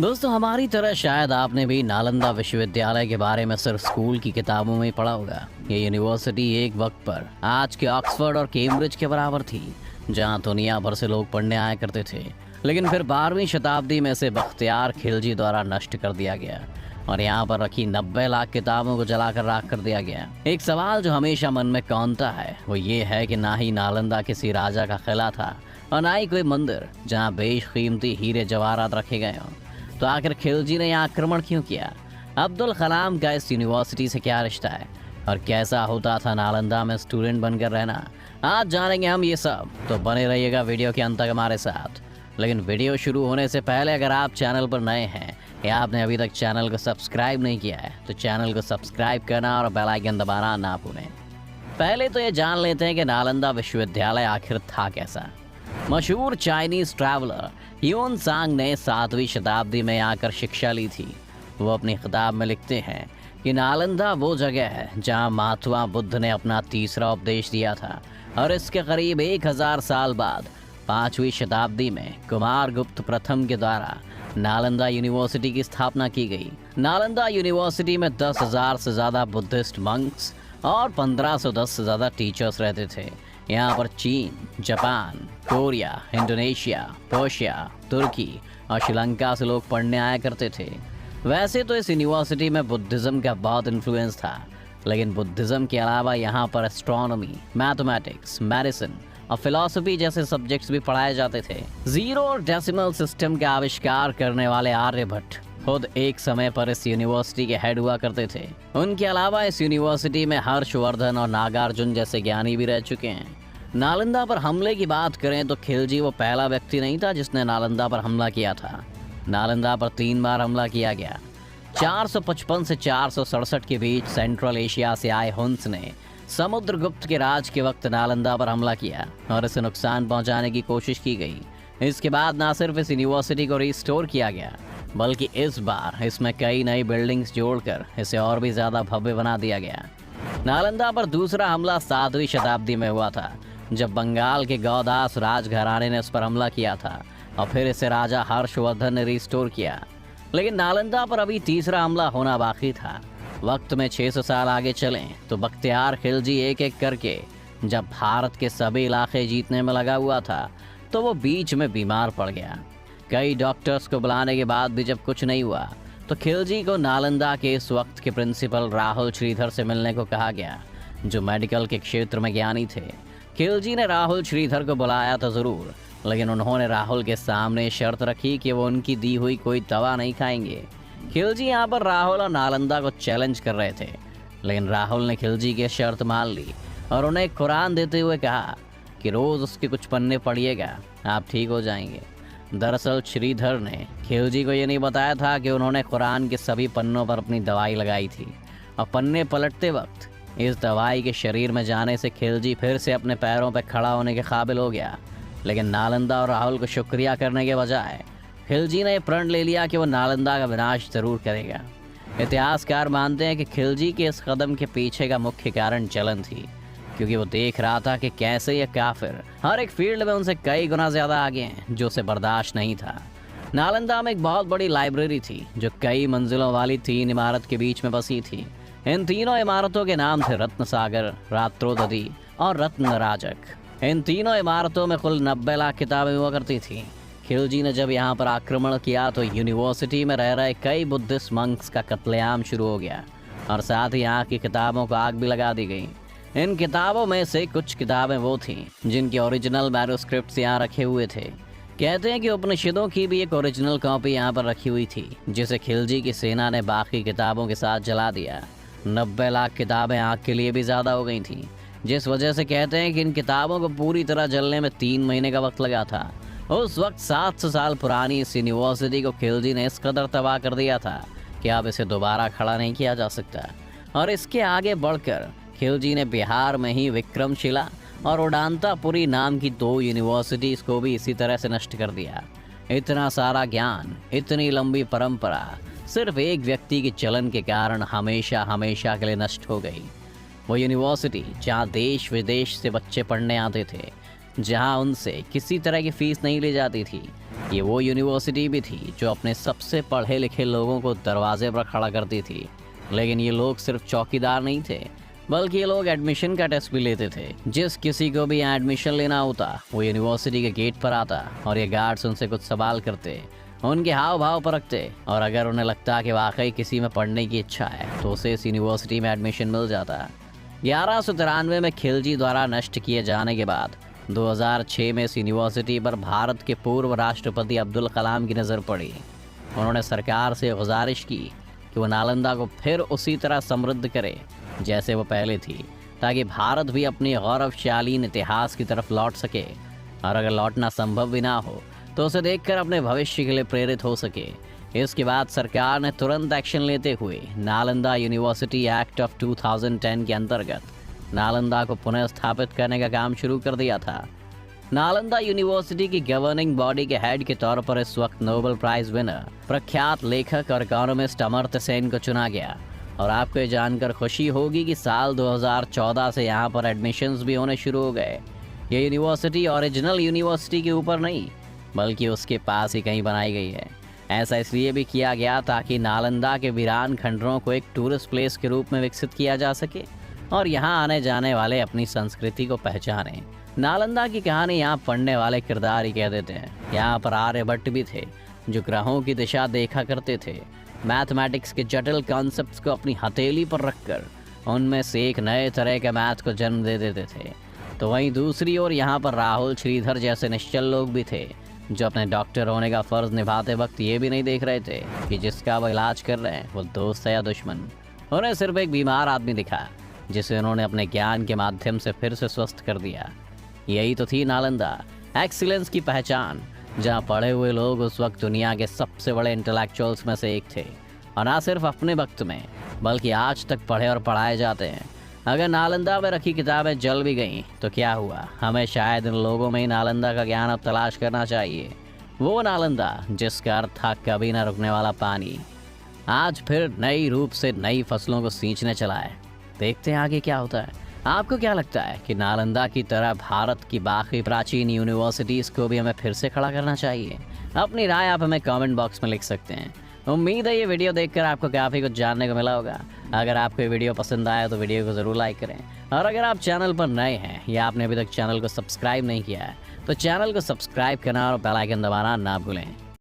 दोस्तों, हमारी तरह शायद आपने भी नालंदा विश्वविद्यालय के बारे में सिर्फ स्कूल की किताबों में ही पढ़ा होगा। ये यूनिवर्सिटी एक वक्त पर आज के ऑक्सफोर्ड और कैम्ब्रिज के बराबर थी, जहां दुनिया भर से लोग पढ़ने आया करते थे। लेकिन फिर 12वीं शताब्दी में इसे बख्तियार खिलजी द्वारा नष्ट कर दिया गया और यहाँ पर रखी 90 लाख किताबों को जलाकर राख कर दिया गया। एक सवाल जो हमेशा मन में कौंता है वो ये है कि ना ही नालंदा किसी राजा का किला था और ना ही कोई मंदिर जहाँ बेशकीमती हीरे जवाहरात रखे गए हों। तो आखिर खिलजी ने यहाँ आक्रमण क्यों किया? अब्दुल कलाम का इस यूनिवर्सिटी से क्या रिश्ता है और कैसा होता था नालंदा में स्टूडेंट बनकर रहना? आज जानेंगे हम ये सब, तो बने रहिएगा वीडियो के अंत तक हमारे साथ। लेकिन वीडियो शुरू होने से पहले अगर आप चैनल पर नए हैं या आपने अभी तक चैनल को सब्सक्राइब नहीं किया है तो चैनल को सब्सक्राइब करना और बेल आइकन दबाना ना भूलें। पहले तो ये जान लेते हैं कि नालंदा विश्वविद्यालय आखिर था कैसा। मशहूर चाइनीज ट्रैवलर ह्यून सांग ने 7वीं शताब्दी में आकर शिक्षा ली थी। वो अपनी किताब में लिखते हैं कि नालंदा वो जगह है जहाँ महात्मा बुद्ध ने अपना तीसरा उपदेश दिया था और इसके करीब 1000 साल बाद 5वीं शताब्दी में कुमारगुप्त प्रथम के द्वारा नालंदा यूनिवर्सिटी की स्थापना की गई। नालंदा यूनिवर्सिटी में 10,000 से ज़्यादा बुद्धिस्ट मंक्स और 1510 से ज़्यादा टीचर्स रहते थे। यहाँ पर चीन, जापान, कोरिया, इंडोनेशिया, पर्शिया, तुर्की और श्रीलंका से लोग पढ़ने आया करते थे। वैसे तो इस यूनिवर्सिटी में बुद्धिज़्म का बहुत इन्फ्लुएंस था, लेकिन बुद्धिज़्म के अलावा यहाँ पर एस्ट्रोनॉमी, मैथमेटिक्स, मेडिसिन और फिलॉसफी जैसे सब्जेक्ट्स भी पढ़ाए जाते थे। जीरो और डेसिमल सिस्टम का आविष्कार करने वाले आर्यभट्ट खुद एक समय पर इस यूनिवर्सिटी के हेड हुआ करते थे। उनके अलावा इस यूनिवर्सिटी में हर्षवर्धन और नागार्जुन जैसे ज्ञानी भी रह चुके हैं। नालंदा पर हमले की बात करें तो खिलजी वो पहला व्यक्ति नहीं था जिसने नालंदा पर हमला किया था। नालंदा पर 3 बार हमला किया गया। 455 से 467 के बीच सेंट्रल एशिया से आए हुन्स ने समुद्रगुप्त के राज के वक्त नालंदा पर हमला किया और इसे नुकसान पहुंचाने की कोशिश की गई। इसके बाद न सिर्फ इस यूनिवर्सिटी को रिस्टोर किया गया, बल्कि इस बार इसमें कई नई बिल्डिंग्स जोड़कर इसे और भी ज़्यादा भव्य बना दिया गया। नालंदा पर दूसरा हमला 7वीं शताब्दी में हुआ था, जब बंगाल के गौदास राजघराने ने इस पर हमला किया था और फिर इसे राजा हर्षवर्धन ने रिस्टोर किया। लेकिन नालंदा पर अभी तीसरा हमला होना बाकी था। वक्त में 600 साल आगे चलें तो बख्तियार खिलजी एक एक करके जब भारत के सभी इलाके जीतने में लगा हुआ था तो वो बीच में बीमार पड़ गया। कई डॉक्टर्स को बुलाने के बाद भी जब कुछ नहीं हुआ तो खिलजी को नालंदा के इस वक्त के प्रिंसिपल राहुल श्रीधर से मिलने को कहा गया, जो मेडिकल के क्षेत्र में ज्ञानी थे। खिलजी ने राहुल श्रीधर को बुलाया तो ज़रूर, लेकिन उन्होंने राहुल के सामने शर्त रखी कि वो उनकी दी हुई कोई दवा नहीं खाएंगे। खिलजी यहाँ पर राहुल और नालंदा को चैलेंज कर रहे थे, लेकिन राहुल ने खिलजी की शर्त मान ली और उन्हें कुरान देते हुए कहा कि रोज़ उसके कुछ पन्ने पढ़िएगा, आप ठीक हो जाएंगे। दरअसल श्रीधर ने खिलजी को ये नहीं बताया था कि उन्होंने कुरान के सभी पन्नों पर अपनी दवाई लगाई थी और पन्ने पलटते वक्त इस दवाई के शरीर में जाने से खिलजी फिर से अपने पैरों पर खड़ा होने के काबिल हो गया। लेकिन नालंदा और राहुल को शुक्रिया करने के बजाय खिलजी ने प्रण ले लिया कि वो नालंदा का विनाश जरूर करेगा। इतिहासकार मानते हैं कि खिलजी के इस कदम के पीछे का मुख्य कारण जलन थी, क्योंकि वो देख रहा था कि कैसे ये काफिर हर एक फील्ड में उनसे कई गुना ज़्यादा आगे हैं, जो उसे बर्दाश्त नहीं था। नालंदा में एक बहुत बड़ी लाइब्रेरी थी जो कई मंजिलों वाली 3 इमारत के बीच में बसी थी। इन तीनों इमारतों के नाम थे रत्न सागर, रात्रोदधी और रत्न राजक। इन तीनों इमारतों में कुल 90 लाख किताबें हुआ करती थी। खिलजी ने जब यहाँ पर आक्रमण किया तो यूनिवर्सिटी में रह रहे कई बुद्धिस्ट मंक्स का कत्लेआम शुरू हो गया और साथ ही यहाँ की किताबों को आग भी लगा दी गई। इन किताबों में से कुछ किताबें वो थीं जिनके ओरिजिनल मैन्युस्क्रिप्ट्स यहाँ रखे हुए थे। कहते हैं कि उपनिषदों की भी एक ओरिजिनल कॉपी यहाँ पर रखी हुई थी, जिसे खिलजी की सेना ने बाकी किताबों के साथ जला दिया। 90 लाख किताबें आग के लिए भी ज़्यादा हो गई थीं, जिस वजह से कहते हैं कि इन किताबों को पूरी तरह जलने में 3 महीने का वक्त लगा था। उस वक्त 700 साल पुरानी इस यूनिवर्सिटी को खिलजी ने इस कदर तबाह कर दिया था कि अब इसे दोबारा खड़ा नहीं किया जा सकता। और इसके आगे बढ़कर खिलजी ने बिहार में ही विक्रमशिला और उडांतापुरी नाम की 2 यूनिवर्सिटीज़ को भी इसी तरह से नष्ट कर दिया। इतना सारा ज्ञान, इतनी लंबी परंपरा सिर्फ एक व्यक्ति की चलन के कारण हमेशा हमेशा के लिए नष्ट हो गई। वो यूनिवर्सिटी जहाँ देश विदेश से बच्चे पढ़ने आते थे, जहां उनसे किसी तरह की फीस नहीं ली जाती थी। ये वो यूनिवर्सिटी भी थी जो अपने सबसे पढ़े लिखे लोगों को दरवाजे पर खड़ा करती थी। लेकिन ये लोग सिर्फ चौकीदार नहीं थे, बल्कि ये लोग एडमिशन का टेस्ट भी लेते थे। जिस किसी को भी यहाँ एडमिशन लेना होता वो यूनिवर्सिटी के गेट पर आता और ये गार्ड्स उनसे कुछ सवाल करते, उनके हाव भाव परखते, और अगर उन्हें लगता कि वाकई किसी में पढ़ने की इच्छा है तो उसे इस यूनिवर्सिटी में एडमिशन मिल जाता। 1193 में खिलजी द्वारा नष्ट किए जाने के बाद 2006 में इस यूनिवर्सिटी पर भारत के पूर्व राष्ट्रपति अब्दुल कलाम की नज़र पड़ी। उन्होंने सरकार से गुजारिश की कि वो नालंदा को फिर उसी तरह समृद्ध करे जैसे वो पहले थी, ताकि भारत भी अपनी गौरवशालीन इतिहास की तरफ लौट सके, और अगर लौटना संभव भी ना हो तो उसे देखकर अपने भविष्य के लिए प्रेरित हो सके। इसके बाद सरकार ने तुरंत एक्शन लेते हुए नालंदा यूनिवर्सिटी एक्ट ऑफ 2010 के अंतर्गत नालंदा को पुनः स्थापित करने का काम शुरू कर दिया था। नालंदा यूनिवर्सिटी की गवर्निंग बॉडी के हेड के तौर पर इस वक्त नोबेल प्राइज विनर प्रख्यात लेखक और इकोनॉमिस्ट अमर्त्य सेन को चुना गया। और आपको ये जानकर खुशी होगी कि साल 2014 से यहाँ पर एडमिशन्स भी होने शुरू हो गए। ये यूनिवर्सिटी ओरिजिनल यूनिवर्सिटी के ऊपर नहीं बल्कि उसके पास ही कहीं बनाई गई है। ऐसा इसलिए भी किया गया ताकि नालंदा के वीरान खंडरों को एक टूरिस्ट प्लेस के रूप में विकसित किया जा सके और यहाँ आने जाने वाले अपनी संस्कृति को पहचानें। नालंदा की कहानी यहाँ पढ़ने वाले किरदार ही कह देते हैं। यहाँ पर आर्यभट्ट भी थे जो ग्रहों की दिशा देखा करते थे, मैथमेटिक्स के जटिल कॉन्सेप्ट्स को अपनी हथेली पर रखकर उनमें से एक नए तरह के मैथ को जन्म दे देते थे। तो वहीं दूसरी ओर यहाँ पर राहुल श्रीधर जैसे निश्चल लोग भी थे जो अपने डॉक्टर होने का फ़र्ज़ निभाते वक्त ये भी नहीं देख रहे थे कि जिसका वो इलाज कर रहे हैं वो दोस्त है या दुश्मन। उन्हें सिर्फ एक बीमार आदमी दिखा जिसे उन्होंने अपने ज्ञान के माध्यम से फिर से स्वस्थ कर दिया। यही तो थी नालंदा, एक्सीलेंस की पहचान, जहाँ पढ़े हुए लोग उस वक्त दुनिया के सबसे बड़े इंटेलेक्चुअल्स में से एक थे, और ना सिर्फ अपने वक्त में बल्कि आज तक पढ़े और पढ़ाए जाते हैं। अगर नालंदा में रखी किताबें जल भी गईं तो क्या हुआ, हमें शायद इन लोगों में ही नालंदा का ज्ञान अब तलाश करना चाहिए। वो नालंदा जिसका अर्थ था कभी ना रुकने वाला पानी, आज फिर नई रूप से नई फसलों को सींचने चला है। देखते हैं आगे क्या होता है। आपको क्या लगता है कि नालंदा की तरह भारत की बाकी प्राचीन यूनिवर्सिटीज़ को भी हमें फिर से खड़ा करना चाहिए? अपनी राय आप हमें कमेंट बॉक्स में लिख सकते हैं। उम्मीद है ये वीडियो देखकर आपको काफ़ी कुछ जानने को मिला होगा। अगर आपको ये वीडियो पसंद आया तो वीडियो को ज़रूर लाइक करें, और अगर आप चैनल पर नए हैं या आपने अभी तक चैनल को सब्सक्राइब नहीं किया है तो चैनल को सब्सक्राइब करना और बेल आइकन दबाना ना भूलें।